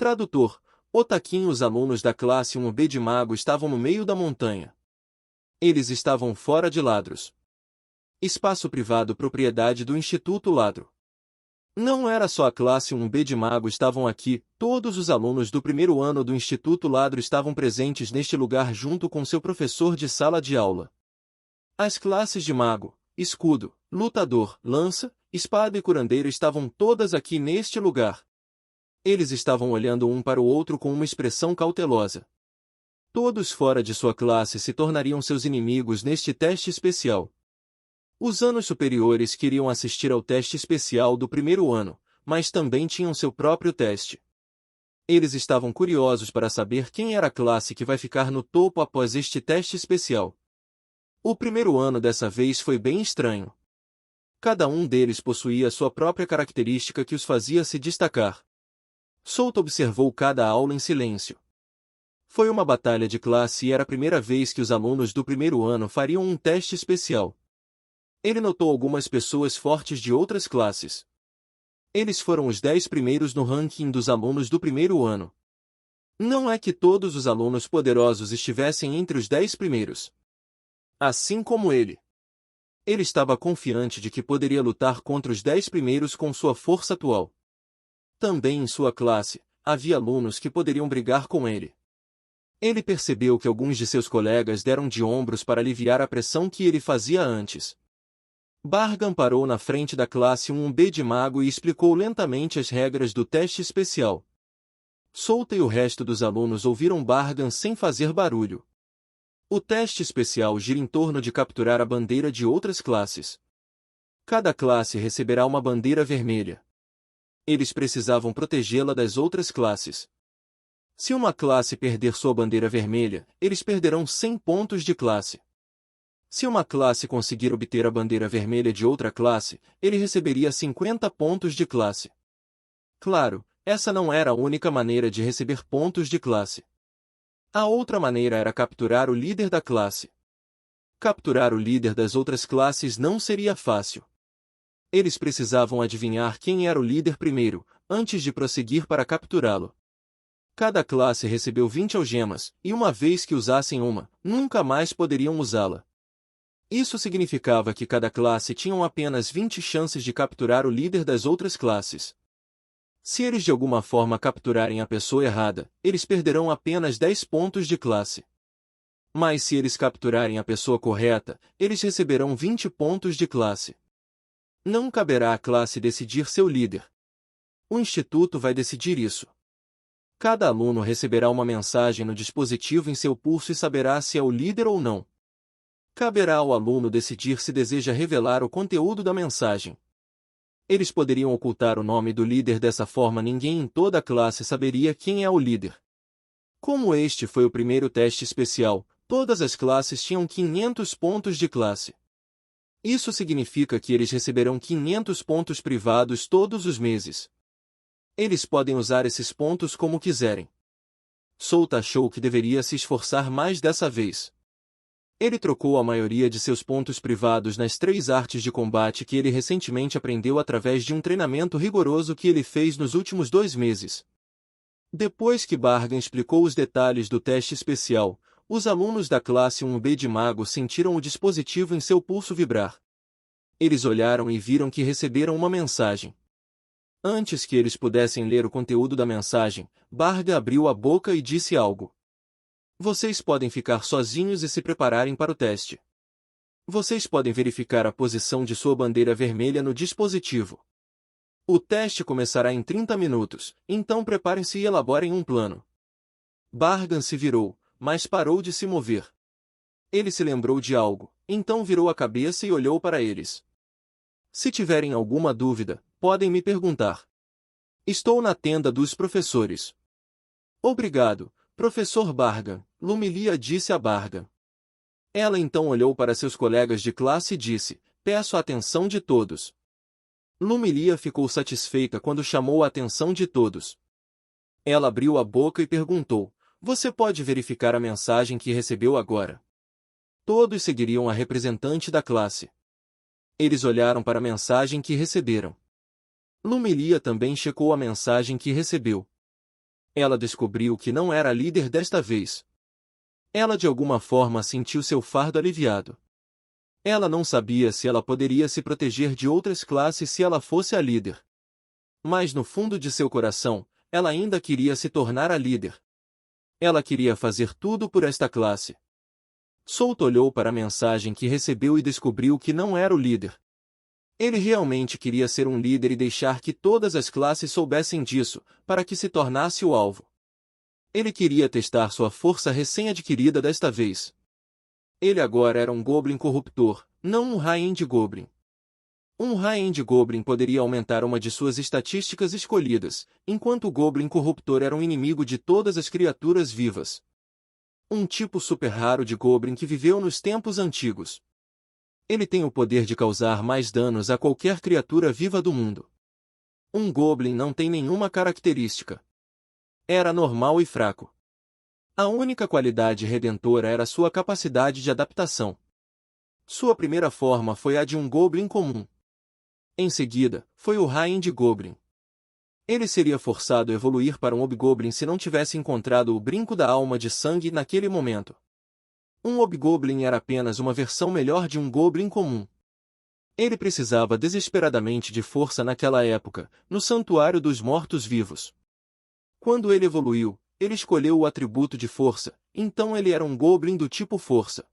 Tradutor: Otaquim. Os alunos da classe 1B de Mago estavam no meio da montanha. Eles estavam fora de Ladros. Espaço privado propriedade do Instituto Ladro. Não era só a classe 1B de Mago estavam aqui, todos os alunos do primeiro ano do Instituto Ladro estavam presentes neste lugar junto com seu professor de sala de aula. As classes de Mago, Escudo, Lutador, Lança, Espada e Curandeiro estavam todas aqui neste lugar. Eles estavam olhando um para o outro com uma expressão cautelosa. Todos fora de sua classe se tornariam seus inimigos neste teste especial. Os anos superiores queriam assistir ao teste especial do primeiro ano, mas também tinham seu próprio teste. Eles estavam curiosos para saber quem era a classe que vai ficar no topo após este teste especial. O primeiro ano dessa vez foi bem estranho. Cada um deles possuía sua própria característica que os fazia se destacar. Souto observou cada aula em silêncio. Foi uma batalha de classe e era a primeira vez que os alunos do primeiro ano fariam um teste especial. Ele notou algumas pessoas fortes de outras classes. Eles foram os 10 primeiros no ranking dos alunos do primeiro ano. Não é que todos os alunos poderosos estivessem entre os 10 primeiros. Assim como ele. Ele estava confiante de que poderia lutar contra os 10 primeiros com sua força atual. Também em sua classe, havia alunos que poderiam brigar com ele. Ele percebeu que alguns de seus colegas deram de ombros para aliviar a pressão que ele fazia antes. Bargan parou na frente da classe 1B de Mago e explicou lentamente as regras do teste especial. Souto e o resto dos alunos ouviram Bargan sem fazer barulho. O teste especial gira em torno de capturar a bandeira de outras classes. Cada classe receberá uma bandeira vermelha. Eles precisavam protegê-la das outras classes. Se uma classe perder sua bandeira vermelha, eles perderão 100 pontos de classe. Se uma classe conseguir obter a bandeira vermelha de outra classe, ele receberia 50 pontos de classe. Claro, essa não era a única maneira de receber pontos de classe. A outra maneira era capturar o líder da classe. Capturar o líder das outras classes não seria fácil. Eles precisavam adivinhar quem era o líder primeiro, antes de prosseguir para capturá-lo. Cada classe recebeu 20 algemas, e uma vez que usassem uma, nunca mais poderiam usá-la. Isso significava que cada classe tinha apenas 20 chances de capturar o líder das outras classes. Se eles de alguma forma capturarem a pessoa errada, eles perderão apenas 10 pontos de classe. Mas se eles capturarem a pessoa correta, eles receberão 20 pontos de classe. Não caberá à classe decidir seu líder. O instituto vai decidir isso. Cada aluno receberá uma mensagem no dispositivo em seu pulso e saberá se é o líder ou não. Caberá ao aluno decidir se deseja revelar o conteúdo da mensagem. Eles poderiam ocultar o nome do líder, dessa forma ninguém em toda a classe saberia quem é o líder. Como este foi o primeiro teste especial, todas as classes tinham 500 pontos de classe. Isso significa que eles receberão 500 pontos privados todos os meses. Eles podem usar esses pontos como quiserem. Souto achou que deveria se esforçar mais dessa vez. Ele trocou a maioria de seus pontos privados nas 3 artes de combate que ele recentemente aprendeu através de um treinamento rigoroso que ele fez nos últimos 2 meses. Depois que Bargan explicou os detalhes do teste especial, os alunos da classe 1B de Mago sentiram o dispositivo em seu pulso vibrar. Eles olharam e viram que receberam uma mensagem. Antes que eles pudessem ler o conteúdo da mensagem, Bargan abriu a boca e disse algo. Vocês podem ficar sozinhos e se prepararem para o teste. Vocês podem verificar a posição de sua bandeira vermelha no dispositivo. O teste começará em 30 minutos, então preparem-se e elaborem um plano. Bargan se virou, mas parou de se mover. Ele se lembrou de algo, então virou a cabeça e olhou para eles. Se tiverem alguma dúvida, podem me perguntar. Estou na tenda dos professores. Obrigado, professor Bargan, Lumilia disse a Bargan. Ela então olhou para seus colegas de classe e disse, peço a atenção de todos. Lumilia ficou satisfeita quando chamou a atenção de todos. Ela abriu a boca e perguntou, você pode verificar a mensagem que recebeu agora? Todos seguiriam a representante da classe. Eles olharam para a mensagem que receberam. Lumilia também checou a mensagem que recebeu. Ela descobriu que não era líder desta vez. Ela de alguma forma sentiu seu fardo aliviado. Ela não sabia se ela poderia se proteger de outras classes se ela fosse a líder. Mas no fundo de seu coração, ela ainda queria se tornar a líder. Ela queria fazer tudo por esta classe. Souta olhou para a mensagem que recebeu e descobriu que não era o líder. Ele realmente queria ser um líder e deixar que todas as classes soubessem disso, para que se tornasse o alvo. Ele queria testar sua força recém-adquirida desta vez. Ele agora era um Goblin corruptor, não um High-End Goblin. Um High-End Goblin poderia aumentar uma de suas estatísticas escolhidas, enquanto o Goblin corruptor era um inimigo de todas as criaturas vivas. Um tipo super raro de Goblin que viveu nos tempos antigos. Ele tem o poder de causar mais danos a qualquer criatura viva do mundo. Um Goblin não tem nenhuma característica. Era normal e fraco. A única qualidade redentora era sua capacidade de adaptação. Sua primeira forma foi a de um Goblin comum. Em seguida, foi o High-End Goblin. Ele seria forçado a evoluir para um Hobgoblin se não tivesse encontrado o Brinco da Alma de Sangue naquele momento. Um Hobgoblin era apenas uma versão melhor de um Goblin comum. Ele precisava desesperadamente de força naquela época, no Santuário dos Mortos-Vivos. Quando ele evoluiu, ele escolheu o atributo de força, então ele era um Goblin do tipo força.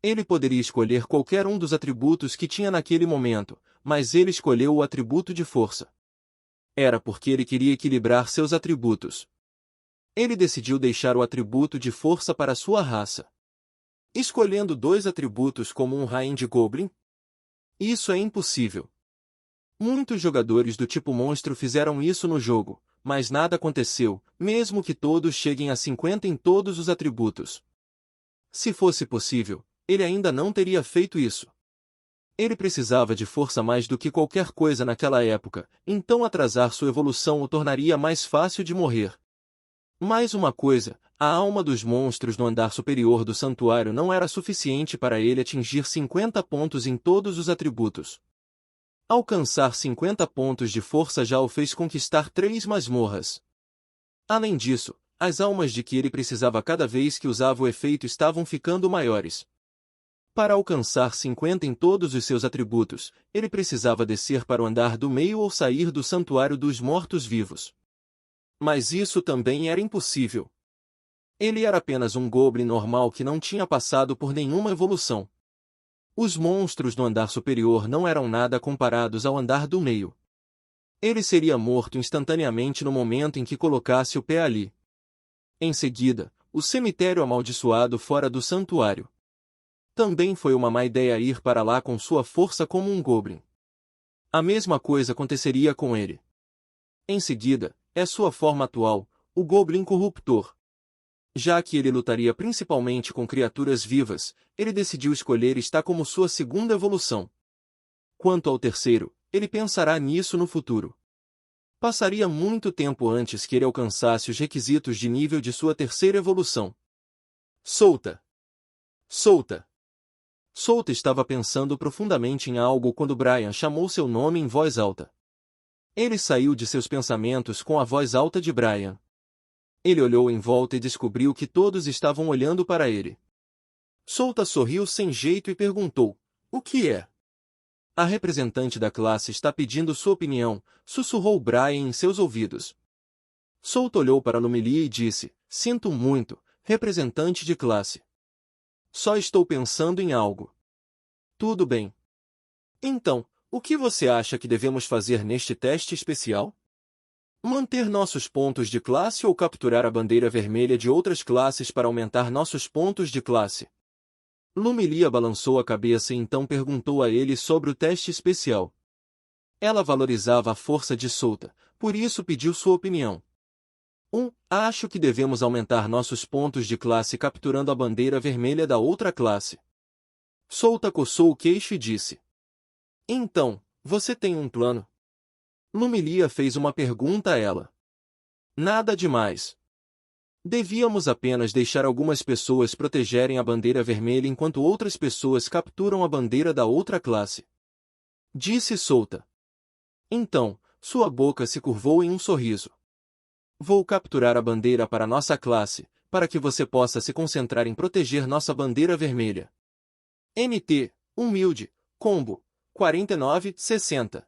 Ele poderia escolher qualquer um dos atributos que tinha naquele momento, mas ele escolheu o atributo de força. Era porque ele queria equilibrar seus atributos. Ele decidiu deixar o atributo de força para sua raça. Escolhendo dois atributos como um High-End Goblin? Isso é impossível. Muitos jogadores do tipo monstro fizeram isso no jogo, mas nada aconteceu, mesmo que todos cheguem a 50 em todos os atributos. Se fosse possível, ele ainda não teria feito isso. Ele precisava de força mais do que qualquer coisa naquela época, então atrasar sua evolução o tornaria mais fácil de morrer. Mais uma coisa, a alma dos monstros no andar superior do santuário não era suficiente para ele atingir 50 pontos em todos os atributos. Alcançar 50 pontos de força já o fez conquistar 3 masmorras. Além disso, as almas de que ele precisava cada vez que usava o efeito estavam ficando maiores. Para alcançar 50 em todos os seus atributos, ele precisava descer para o andar do meio ou sair do santuário dos mortos-vivos. Mas isso também era impossível. Ele era apenas um Goblin normal que não tinha passado por nenhuma evolução. Os monstros no andar superior não eram nada comparados ao andar do meio. Ele seria morto instantaneamente no momento em que colocasse o pé ali. Em seguida, o cemitério amaldiçoado fora do santuário. Também foi uma má ideia ir para lá com sua força como um Goblin. A mesma coisa aconteceria com ele. Em seguida, é sua forma atual, o Goblin corruptor. Já que ele lutaria principalmente com criaturas vivas, ele decidiu escolher esta como sua segunda evolução. Quanto ao terceiro, ele pensará nisso no futuro. Passaria muito tempo antes que ele alcançasse os requisitos de nível de sua terceira evolução. Souta! Souta! Souta estava pensando profundamente em algo quando Brian chamou seu nome em voz alta. Ele saiu de seus pensamentos com a voz alta de Brian. Ele olhou em volta e descobriu que todos estavam olhando para ele. Souta sorriu sem jeito e perguntou: "O que é?" "A representante da classe está pedindo sua opinião", sussurrou Brian em seus ouvidos. Souta olhou para Lumilia e disse: "Sinto muito, representante de classe. Só estou pensando em algo." "Tudo bem. Então, o que você acha que devemos fazer neste teste especial? Manter nossos pontos de classe ou capturar a bandeira vermelha de outras classes para aumentar nossos pontos de classe?" Lumilia balançou a cabeça e então perguntou a ele sobre o teste especial. Ela valorizava a força de Souta, por isso pediu sua opinião. Acho que devemos aumentar nossos pontos de classe capturando a bandeira vermelha da outra classe. Souta coçou o queixo e disse: "Então, você tem um plano?" Lumilia fez uma pergunta a ela. "Nada demais. Devíamos apenas deixar algumas pessoas protegerem a bandeira vermelha enquanto outras pessoas capturam a bandeira da outra classe." Disse Souta. Então, sua boca se curvou em um sorriso. Vou capturar a bandeira para nossa classe, para que você possa se concentrar em proteger nossa bandeira vermelha. NT, humilde, combo, 49,60.